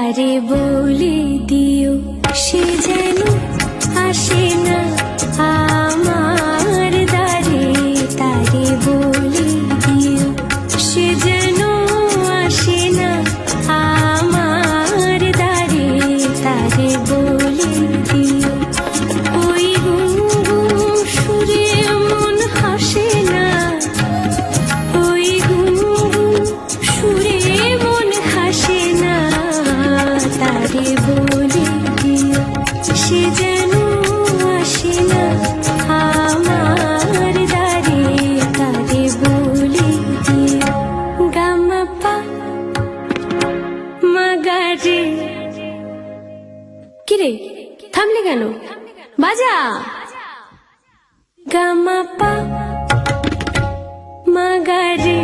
তারে বলে দিও সে যেন আসে না আমার দ্বারে। তারে বলে দিও সে যেন আসে না আমার দ্বারে। তারে বলে দিও ওই গুনগুন সুরে মন হাসে না, ওই গুনগুন সুরে মন হাসে না। তারে বলে দিও সে যেন আসে না আমার দ্বারে। তারে বলে দিও গামা পা মাগারে। কিরে থামলে কেন? বাজা গামা পা মাগারে।